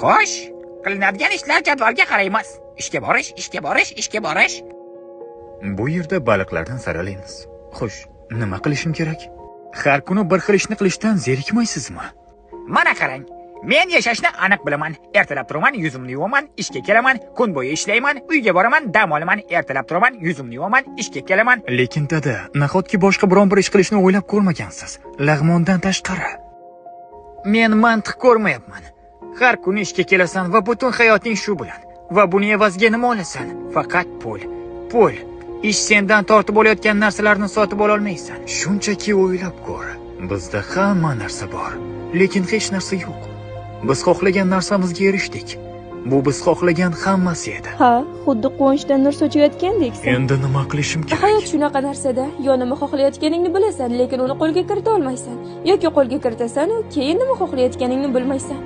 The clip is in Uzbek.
Xo'sh, qilinadigan ishlar jadvalga qaraymiz. Ishga borish, ishga borish, ishga borish. Bu yerda baliqlardan saralaymiz. Xo'sh, nima qilishim kerak? Har kuni bir xil ishni qilishdan zerikmaysizmi? Mana qarang. Men yashashni aniq bilaman. Ertalab turaman, yuzimni yuvaman, ishga kelaman, kun bo'yi ishlayman, uyga boraman, dam olaman, ertalab turaman, yuzimni yuvaman, ishga kelaman. Lekin dada, nahotki boshqa biron bir ish qilishni o'ylab ko'rmagansiz? Lag'mondan tashqari. Men mantiq ko'rmayapman. Har kuni ishga kelasan va butun hayoting shu bilan. Va buni evaziga nima olasan? Faqat pul. Pul. Ish sendan tortib olayotgan narsalarni sotib ola olmaysan. Shunchaki o'ylab ko'r. Bizda hamma narsa bor, lekin hech narsa yo'q. Biz xohlagan narsamizga erishdik. Bu biz xohlagan hammasi edi. Ha, xuddi quvonchdan nur sochayotgandeksan. Endi nima qilishim kerak? Hayot shunaqa narsada, yo nima xohlayotganingni bilasan, lekin uni qo'lga kirita olmaysan, yoki qo'lga kiritasan, keyin nima xohlayotganingni bilmaysan.